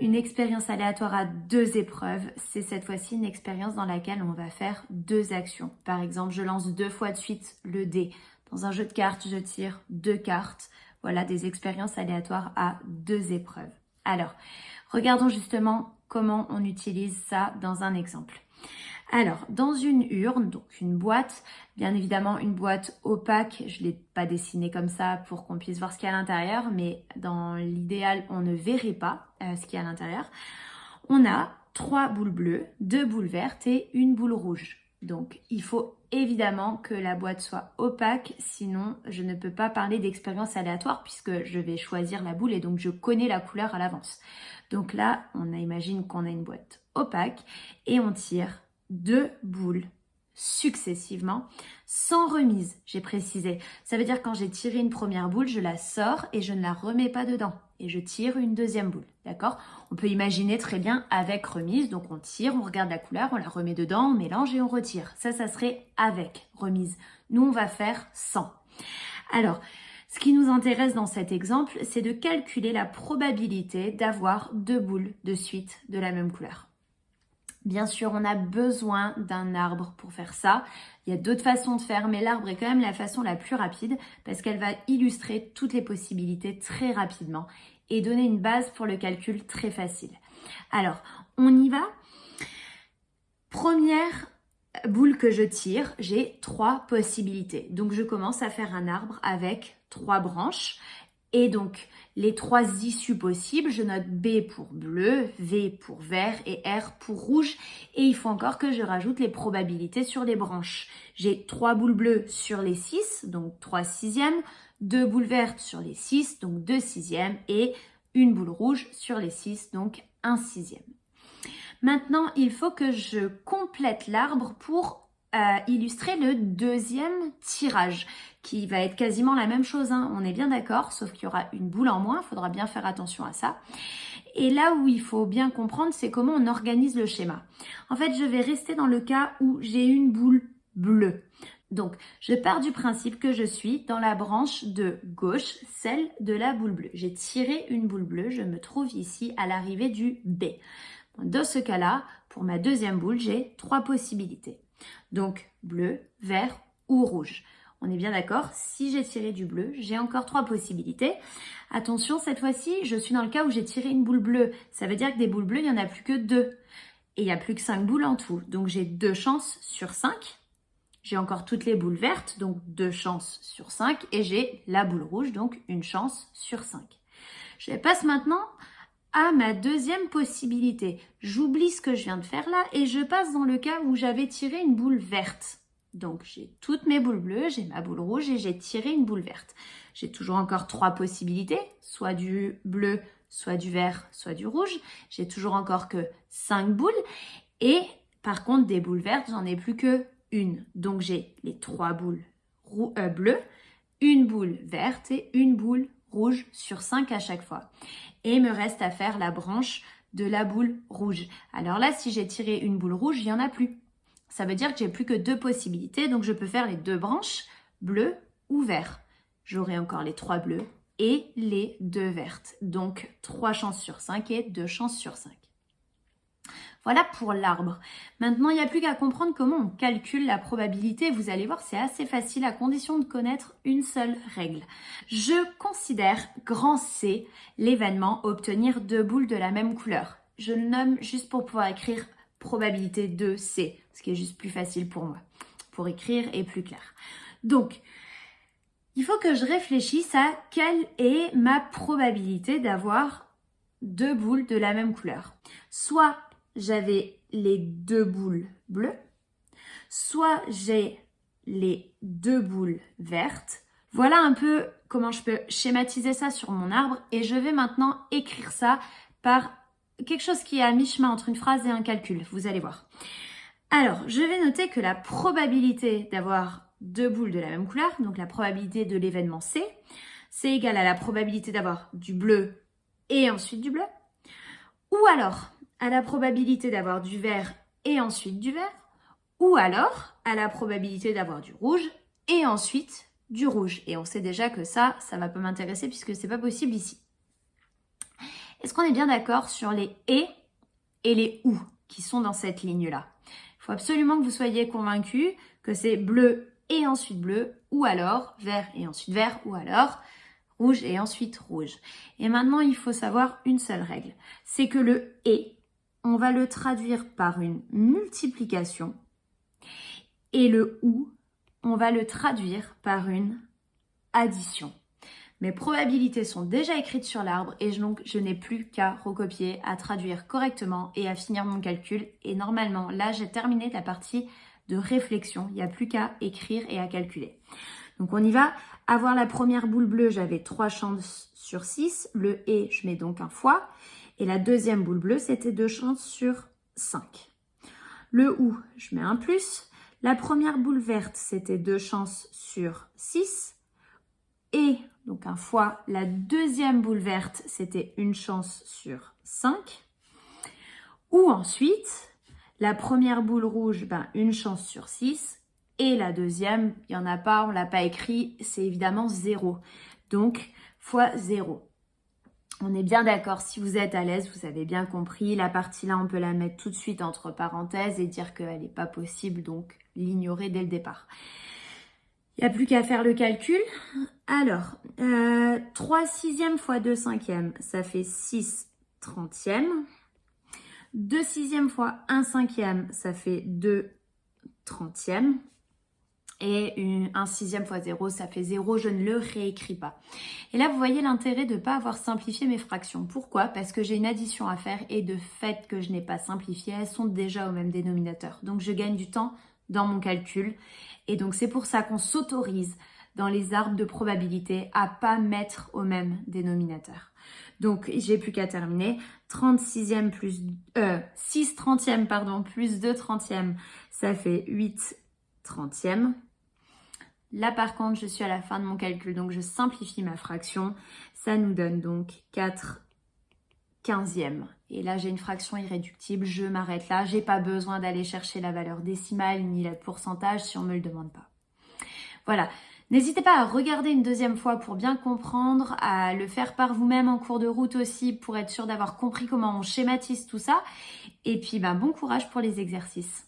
une expérience aléatoire à 2 épreuves, c'est cette fois-ci une expérience dans laquelle on va faire 2 actions. Par exemple, je lance 2 fois de suite le dé. Dans un jeu de cartes, je tire 2 cartes. Voilà des expériences aléatoires à 2 épreuves. Alors, regardons justement comment on utilise ça dans un exemple. Alors, dans une urne, donc une boîte, bien évidemment une boîte opaque, je ne l'ai pas dessinée comme ça pour qu'on puisse voir ce qu'il y a à l'intérieur, mais dans l'idéal, on ne verrait pas ce qu'il y a à l'intérieur. On a 3 boules bleues, 2 boules vertes et une boule rouge. Donc, il faut évidemment que la boîte soit opaque, sinon je ne peux pas parler d'expérience aléatoire puisque je vais choisir la boule et donc je connais la couleur à l'avance. Donc là, imagine qu'on a une boîte opaque et on tire 2 boules successivement, sans remise, j'ai précisé. Ça veut dire que quand j'ai tiré une première boule, je la sors et je ne la remets pas dedans. Et je tire une deuxième boule, d'accord? On peut imaginer très bien avec remise, donc on tire, on regarde la couleur, on la remet dedans, on mélange et on retire. Ça serait avec remise. Nous, on va faire sans. Alors, ce qui nous intéresse dans cet exemple, c'est de calculer la probabilité d'avoir 2 boules de suite de la même couleur. Bien sûr, on a besoin d'un arbre pour faire ça. Il y a d'autres façons de faire, mais l'arbre est quand même la façon la plus rapide parce qu'elle va illustrer toutes les possibilités très rapidement et donner une base pour le calcul très facile. Alors, on y va. Première boule que je tire, j'ai 3 possibilités. Donc, je commence à faire un arbre avec 3 branches. Et donc, les 3 issues possibles, je note B pour bleu, V pour vert et R pour rouge. Et il faut encore que je rajoute les probabilités sur les branches. J'ai 3 boules bleues sur les 6, donc 3 sixièmes, 2 boules vertes sur les 6, donc 2 sixièmes, et une boule rouge sur les 6, donc 1 sixième. Maintenant, il faut que je complète l'arbre pour illustrer le deuxième tirage qui va être quasiment la même chose, hein. On est bien d'accord, sauf qu'il y aura une boule en moins, il faudra bien faire attention à ça. Et là où il faut bien comprendre, c'est comment on organise le schéma. En fait, je vais rester dans le cas où j'ai une boule bleue. Donc, je pars du principe que je suis dans la branche de gauche, celle de la boule bleue. J'ai tiré une boule bleue, je me trouve ici à l'arrivée du B. Dans ce cas-là, pour ma deuxième boule, j'ai 3 possibilités. Donc, bleu, vert ou rouge. On est bien d'accord, si j'ai tiré du bleu, j'ai encore 3 possibilités. Attention, cette fois-ci, je suis dans le cas où j'ai tiré une boule bleue. Ça veut dire que des boules bleues, il n'y en a plus que 2. Et il n'y a plus que 5 boules en tout. Donc, j'ai 2 chances sur 5. J'ai encore toutes les boules vertes, donc 2 chances sur 5. Et j'ai la boule rouge, donc 1 chance sur 5. Je passe maintenant à ma deuxième possibilité. J'oublie ce que je viens de faire là et je passe dans le cas où j'avais tiré une boule verte. Donc, j'ai toutes mes boules bleues, j'ai ma boule rouge et j'ai tiré une boule verte. J'ai toujours encore 3 possibilités, soit du bleu, soit du vert, soit du rouge. J'ai toujours encore que 5 boules. Et par contre, des boules vertes, j'en ai plus que une. Donc, j'ai les 3 boules bleues, une boule verte et une boule rouge sur 5 à chaque fois. Et il me reste à faire la branche de la boule rouge. Alors là, si j'ai tiré une boule rouge, il n'y en a plus. Ça veut dire que j'ai plus que 2 possibilités, donc je peux faire les 2 branches, bleu ou vert. J'aurai encore les 3 bleus et les 2 vertes. Donc 3 chances sur 5 et 2 chances sur 5. Voilà pour l'arbre. Maintenant, il n'y a plus qu'à comprendre comment on calcule la probabilité. Vous allez voir, c'est assez facile à condition de connaître une seule règle. Je considère grand C l'événement obtenir 2 boules de la même couleur. Je le nomme juste pour pouvoir écrire probabilité de C, ce qui est juste plus facile pour moi, pour écrire et plus clair. Donc, il faut que je réfléchisse à quelle est ma probabilité d'avoir 2 boules de la même couleur. Soit j'avais les 2 boules bleues, soit j'ai les 2 boules vertes. Voilà un peu comment je peux schématiser ça sur mon arbre et je vais maintenant écrire ça par quelque chose qui est à mi-chemin entre une phrase et un calcul, vous allez voir. Alors, je vais noter que la probabilité d'avoir 2 boules de la même couleur, donc la probabilité de l'événement C, c'est égal à la probabilité d'avoir du bleu et ensuite du bleu, ou alors à la probabilité d'avoir du vert et ensuite du vert, ou alors à la probabilité d'avoir du rouge et ensuite du rouge. Et on sait déjà que ça va pas m'intéresser puisque c'est pas possible ici. Est-ce qu'on est bien d'accord sur les et les ou qui sont dans cette ligne-là? Il faut absolument que vous soyez convaincus que c'est bleu et ensuite bleu, ou alors vert et ensuite vert, ou alors rouge et ensuite rouge. Et maintenant, il faut savoir une seule règle. C'est que le et, on va le traduire par une multiplication et le ou, on va le traduire par une addition. Mes probabilités sont déjà écrites sur l'arbre et donc je n'ai plus qu'à recopier, à traduire correctement et à finir mon calcul. Et normalement, là, j'ai terminé la partie de réflexion. Il n'y a plus qu'à écrire et à calculer. Donc on y va. Avoir la première boule bleue, j'avais 3 chances sur 6. Le et, je mets donc un fois. Et la deuxième boule bleue, c'était 2 chances sur 5. Le ou, je mets un plus. La première boule verte, c'était 2 chances sur 6. Et donc un fois, la deuxième boule verte, c'était 1 chance sur 5. Ou ensuite, la première boule rouge, 1 chance sur 6. Et la deuxième, il n'y en a pas, on ne l'a pas écrit, c'est évidemment 0. Donc, fois 0. On est bien d'accord, si vous êtes à l'aise, vous avez bien compris. La partie là, on peut la mettre tout de suite entre parenthèses et dire qu'elle n'est pas possible, donc l'ignorer dès le départ. Il n'y a plus qu'à faire le calcul. Alors, 3 sixièmes fois 2 cinquièmes, ça fait 6 trentièmes. 2 sixièmes fois 1 cinquième, ça fait 2 trentièmes. Et 1 sixième fois 0, ça fait 0, je ne le réécris pas. Et là, vous voyez l'intérêt de ne pas avoir simplifié mes fractions. Pourquoi? Parce que j'ai une addition à faire et de fait que je n'ai pas simplifié, elles sont déjà au même dénominateur. Donc, je gagne du temps dans mon calcul. Et donc, c'est pour ça qu'on s'autorise dans les arbres de probabilité à pas mettre au même dénominateur. Donc, j'ai plus qu'à terminer. 36e plus 6 trentièmes, pardon, plus 2 trentièmes, ça fait 8 trentièmes. Là, par contre, je suis à la fin de mon calcul, donc je simplifie ma fraction. Ça nous donne donc 4 quinzièmes. Et là, j'ai une fraction irréductible. Je m'arrête là. J'ai pas besoin d'aller chercher la valeur décimale ni le pourcentage si on me le demande pas. Voilà. N'hésitez pas à regarder une deuxième fois pour bien comprendre, à le faire par vous-même en cours de route aussi pour être sûr d'avoir compris comment on schématise tout ça. Et puis, bon courage pour les exercices.